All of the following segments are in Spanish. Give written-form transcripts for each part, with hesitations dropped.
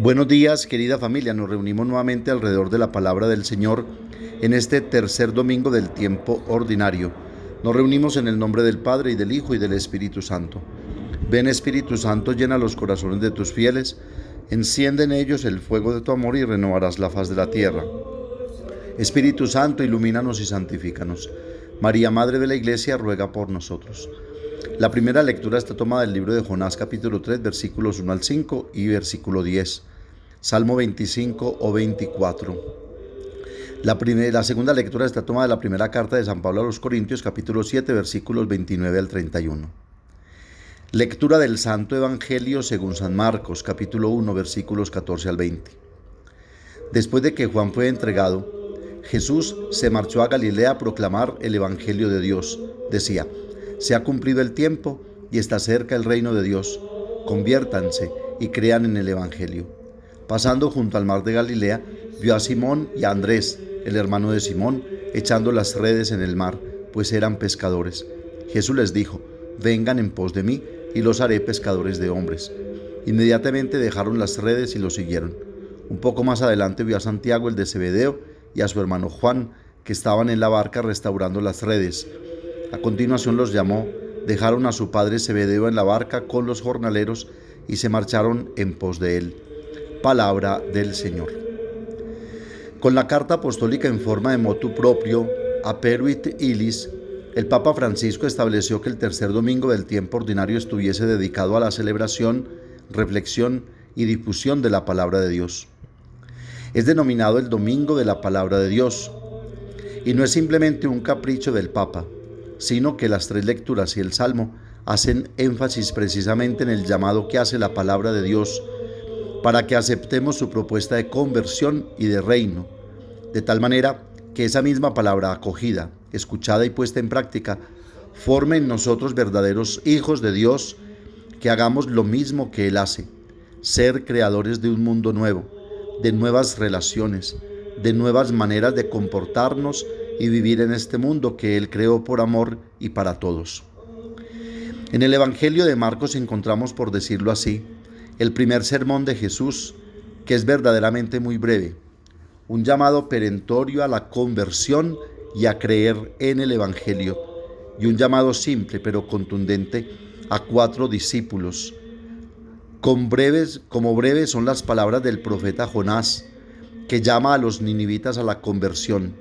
Buenos días, querida familia. Nos reunimos nuevamente alrededor de la palabra del Señor en este tercer domingo del tiempo ordinario. Nos reunimos en el nombre del Padre, y del Hijo, y del Espíritu Santo. Ven, Espíritu Santo, llena los corazones de tus fieles, enciende en ellos el fuego de tu amor y renovarás la faz de la tierra. Espíritu Santo, ilumínanos y santifícanos. María, Madre de la Iglesia, ruega por nosotros. La primera lectura está tomada del libro de Jonás, capítulo 3, versículos 1 al 5 y versículo 10. Salmo 25 o 24. La segunda lectura está tomada de la primera carta de San Pablo a los Corintios, capítulo 7, versículos 29 al 31. Lectura del Santo Evangelio según San Marcos, capítulo 1, versículos 14 al 20. Después de que Juan fue entregado, Jesús se marchó a Galilea a proclamar el Evangelio de Dios. Decía: se ha cumplido el tiempo y está cerca el reino de Dios. Conviértanse y crean en el Evangelio. Pasando junto al mar de Galilea, vio a Simón y a Andrés, el hermano de Simón, echando las redes en el mar, pues eran pescadores. Jesús les dijo: vengan en pos de mí, y los haré pescadores de hombres. Inmediatamente dejaron las redes y lo siguieron. Un poco más adelante vio a Santiago, el de Zebedeo, y a su hermano Juan, que estaban en la barca restaurando las redes. A continuación los llamó, dejaron a su padre Zebedeo en la barca con los jornaleros y se marcharon en pos de él. Palabra del Señor. Con la carta apostólica en forma de motu proprio, Aperuit Illis, el Papa Francisco estableció que el tercer domingo del tiempo ordinario estuviese dedicado a la celebración, reflexión y difusión de la palabra de Dios. Es denominado el Domingo de la Palabra de Dios, y no es simplemente un capricho del Papa, sino que las tres lecturas y el Salmo hacen énfasis precisamente en el llamado que hace la palabra de Dios para que aceptemos su propuesta de conversión y de reino, de tal manera que esa misma palabra acogida, escuchada y puesta en práctica, forme en nosotros verdaderos hijos de Dios, que hagamos lo mismo que Él hace: ser creadores de un mundo nuevo, de nuevas relaciones, de nuevas maneras de comportarnos y vivir en este mundo que Él creó por amor y para todos. En el Evangelio de Marcos encontramos, por decirlo así, el primer sermón de Jesús, que es verdaderamente muy breve, un llamado perentorio a la conversión y a creer en el Evangelio, y un llamado simple pero contundente a 4 discípulos. Como breves son las palabras del profeta Jonás, que llama a los ninivitas a la conversión,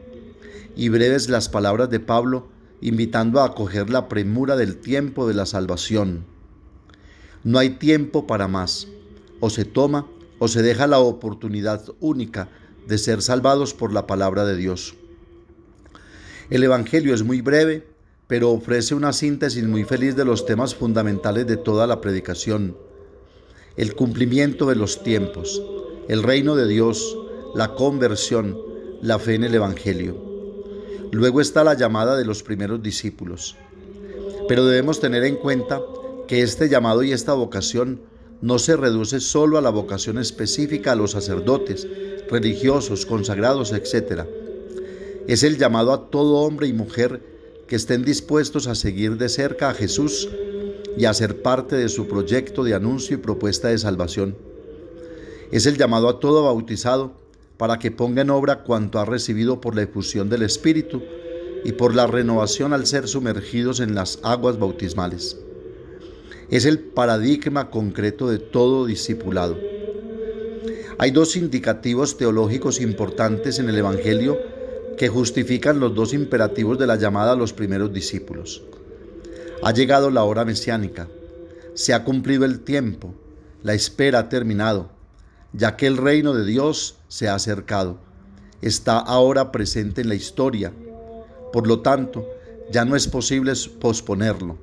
y breves las palabras de Pablo, invitando a acoger la premura del tiempo de la salvación. No hay tiempo para más. O se toma o se deja la oportunidad única de ser salvados por la palabra de Dios. El Evangelio es muy breve, pero ofrece una síntesis muy feliz de los temas fundamentales de toda la predicación: el cumplimiento de los tiempos, el reino de Dios, la conversión, la fe en el Evangelio. Luego está la llamada de los primeros discípulos. Pero debemos tener en cuenta que este llamado y esta vocación no se reduce solo a la vocación específica a los sacerdotes, religiosos, consagrados, etc. Es el llamado a todo hombre y mujer que estén dispuestos a seguir de cerca a Jesús y a ser parte de su proyecto de anuncio y propuesta de salvación. Es el llamado a todo bautizado para que ponga en obra cuanto ha recibido por la efusión del Espíritu y por la renovación al ser sumergidos en las aguas bautismales. Es el paradigma concreto de todo discipulado. Hay 2 indicativos teológicos importantes en el Evangelio que justifican los 2 imperativos de la llamada a los primeros discípulos. Ha llegado la hora mesiánica, se ha cumplido el tiempo, la espera ha terminado, ya que el reino de Dios se ha acercado, está ahora presente en la historia. Por lo tanto, ya no es posible posponerlo.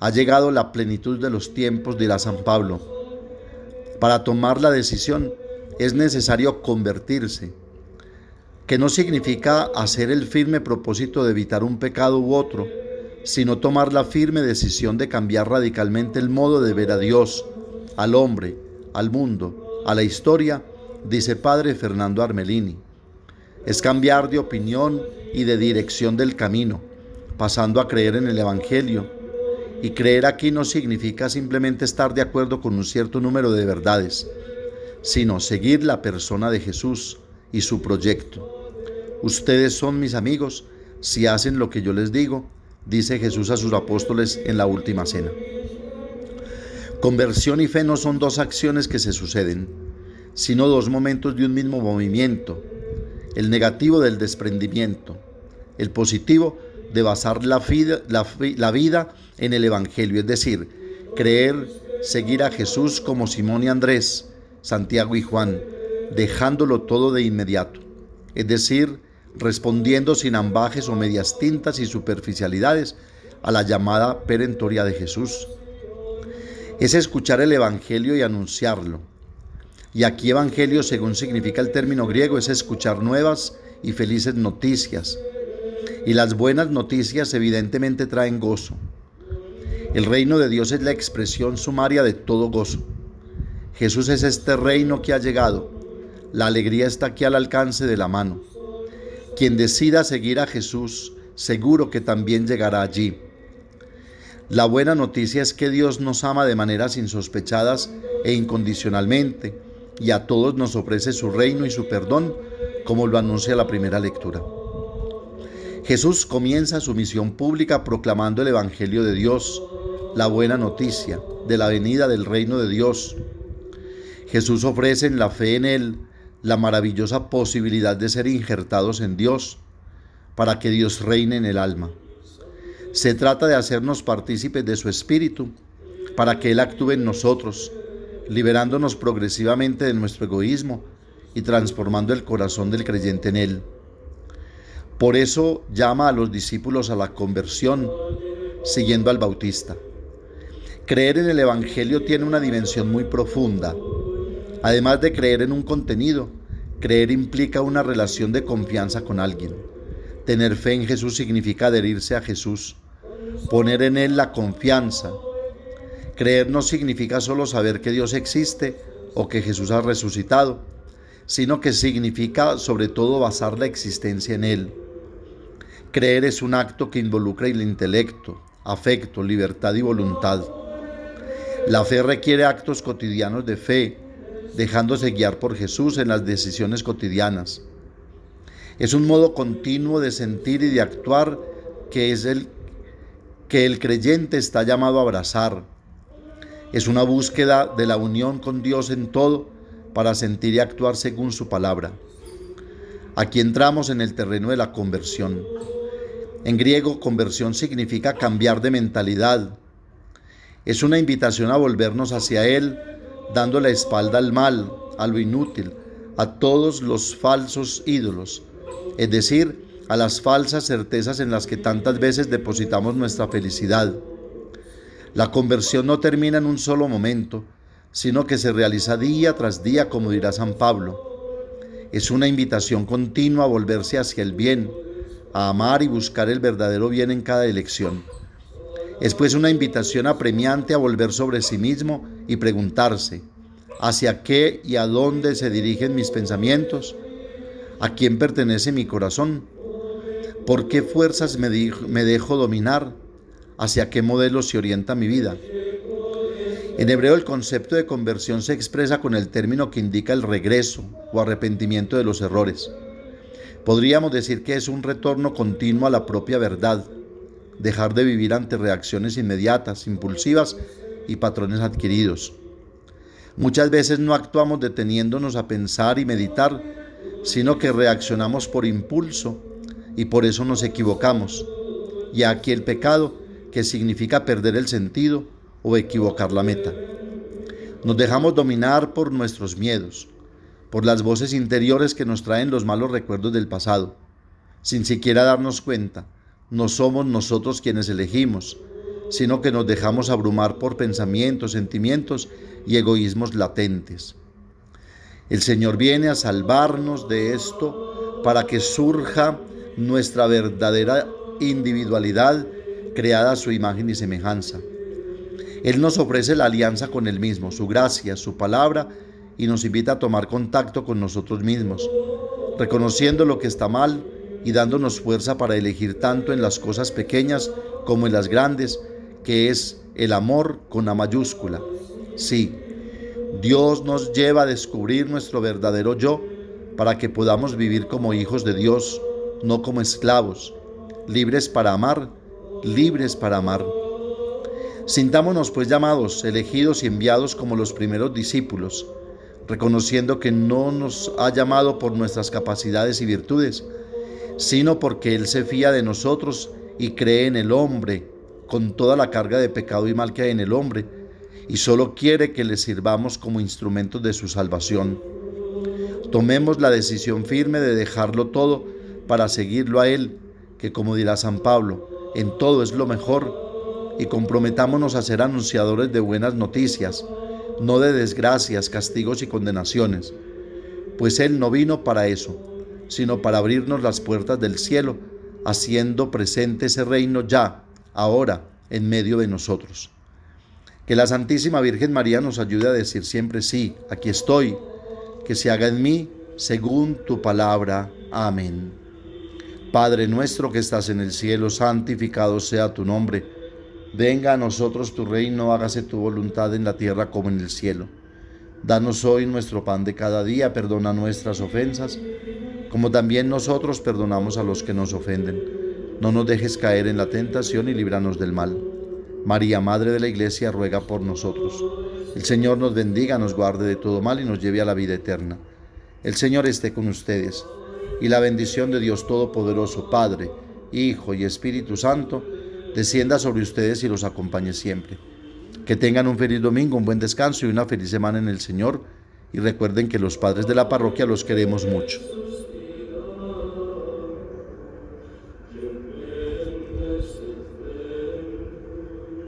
Ha llegado la plenitud de los tiempos, dirá San Pablo. Para tomar la decisión es necesario convertirse, que no significa hacer el firme propósito de evitar un pecado u otro, sino tomar la firme decisión de cambiar radicalmente el modo de ver a Dios, al hombre, al mundo, a la historia, dice Padre Fernando Armelini. Es cambiar de opinión y de dirección del camino, pasando a creer en el Evangelio. Y creer aquí no significa simplemente estar de acuerdo con un cierto número de verdades, sino seguir la persona de Jesús y su proyecto. Ustedes son mis amigos si hacen lo que yo les digo, dice Jesús a sus apóstoles en la última cena. Conversión y fe no son dos acciones que se suceden, sino dos momentos de un mismo movimiento, el negativo del desprendimiento, el positivo de basar la vida en el Evangelio, es decir, creer, seguir a Jesús como Simón y Andrés, Santiago y Juan, dejándolo todo de inmediato, es decir, respondiendo sin ambajes o medias tintas y superficialidades a la llamada perentoria de Jesús. Es escuchar el Evangelio y anunciarlo. Y aquí Evangelio, según significa el término griego, es escuchar nuevas y felices noticias. Y las buenas noticias evidentemente traen gozo. El reino de Dios es la expresión sumaria de todo gozo. Jesús es este reino que ha llegado. La alegría está aquí al alcance de la mano. Quien decida seguir a Jesús, seguro que también llegará allí. La buena noticia es que Dios nos ama de maneras insospechadas e incondicionalmente, y a todos nos ofrece su reino y su perdón, como lo anuncia la primera lectura. Jesús comienza su misión pública proclamando el Evangelio de Dios, la buena noticia de la venida del reino de Dios. Jesús ofrece en la fe en Él la maravillosa posibilidad de ser injertados en Dios, para que Dios reine en el alma. Se trata de hacernos partícipes de su Espíritu, para que Él actúe en nosotros, liberándonos progresivamente de nuestro egoísmo y transformando el corazón del creyente en Él. Por eso llama a los discípulos a la conversión, siguiendo al Bautista. Creer en el Evangelio tiene una dimensión muy profunda. Además de creer en un contenido, creer implica una relación de confianza con alguien. Tener fe en Jesús significa adherirse a Jesús, poner en Él la confianza. Creer no significa solo saber que Dios existe o que Jesús ha resucitado, sino que significa sobre todo basar la existencia en Él. Creer es un acto que involucra el intelecto, afecto, libertad y voluntad. La fe requiere actos cotidianos de fe, dejándose guiar por Jesús en las decisiones cotidianas. Es un modo continuo de sentir y de actuar que el creyente está llamado a abrazar. Es una búsqueda de la unión con Dios en todo para sentir y actuar según su palabra. Aquí entramos en el terreno de la conversión. En griego, conversión significa cambiar de mentalidad. Es una invitación a volvernos hacia Él, dando la espalda al mal, a lo inútil, a todos los falsos ídolos, es decir, a las falsas certezas en las que tantas veces depositamos nuestra felicidad. La conversión no termina en un solo momento, sino que se realiza día tras día, como dirá San Pablo. Es una invitación continua a volverse hacia el bien, a amar y buscar el verdadero bien en cada elección. Es pues una invitación apremiante a volver sobre sí mismo y preguntarse: ¿hacia qué y a dónde se dirigen mis pensamientos? ¿A quién pertenece mi corazón? ¿Por qué fuerzas me dejo dominar? ¿Hacia qué modelo se orienta mi vida? En hebreo, el concepto de conversión se expresa con el término que indica el regreso o arrepentimiento de los errores. Podríamos decir que es un retorno continuo a la propia verdad, dejar de vivir ante reacciones inmediatas, impulsivas y patrones adquiridos. Muchas veces no actuamos deteniéndonos a pensar y meditar, sino que reaccionamos por impulso y por eso nos equivocamos. Y aquí el pecado, que significa perder el sentido o equivocar la meta. Nos dejamos dominar por nuestros miedos, por las voces interiores que nos traen los malos recuerdos del pasado. Sin siquiera darnos cuenta, no somos nosotros quienes elegimos, sino que nos dejamos abrumar por pensamientos, sentimientos y egoísmos latentes. El Señor viene a salvarnos de esto para que surja nuestra verdadera individualidad creada a su imagen y semejanza. Él nos ofrece la alianza con Él mismo, su gracia, su palabra, y nos invita a tomar contacto con nosotros mismos, reconociendo lo que está mal y dándonos fuerza para elegir tanto en las cosas pequeñas como en las grandes, que es el amor con A mayúscula. Sí, Dios nos lleva a descubrir nuestro verdadero yo para que podamos vivir como hijos de Dios, no como esclavos, libres para amar, libres para amar. Sintámonos pues llamados, elegidos y enviados como los primeros discípulos, reconociendo que no nos ha llamado por nuestras capacidades y virtudes, sino porque Él se fía de nosotros y cree en el hombre, con toda la carga de pecado y mal que hay en el hombre, y solo quiere que le sirvamos como instrumentos de su salvación. Tomemos la decisión firme de dejarlo todo para seguirlo a Él, que como dirá San Pablo, en todo es lo mejor, y comprometámonos a ser anunciadores de buenas noticias, no de desgracias, castigos y condenaciones, pues Él no vino para eso, sino para abrirnos las puertas del cielo, haciendo presente ese reino ya, ahora, en medio de nosotros. Que la Santísima Virgen María nos ayude a decir siempre sí, aquí estoy, que se haga en mí según tu palabra. Amén. Padre nuestro que estás en el cielo, santificado sea tu nombre. Venga a nosotros tu reino, hágase tu voluntad en la tierra como en el cielo. Danos hoy nuestro pan de cada día, perdona nuestras ofensas, como también nosotros perdonamos a los que nos ofenden. No nos dejes caer en la tentación y líbranos del mal. María, Madre de la Iglesia, ruega por nosotros. El Señor nos bendiga, nos guarde de todo mal y nos lleve a la vida eterna. El Señor esté con ustedes, y la bendición de Dios Todopoderoso, Padre, Hijo y Espíritu Santo, descienda sobre ustedes y los acompañe siempre. Que tengan un feliz domingo, un buen descanso y una feliz semana en el Señor. Y recuerden que los padres de la parroquia los queremos mucho.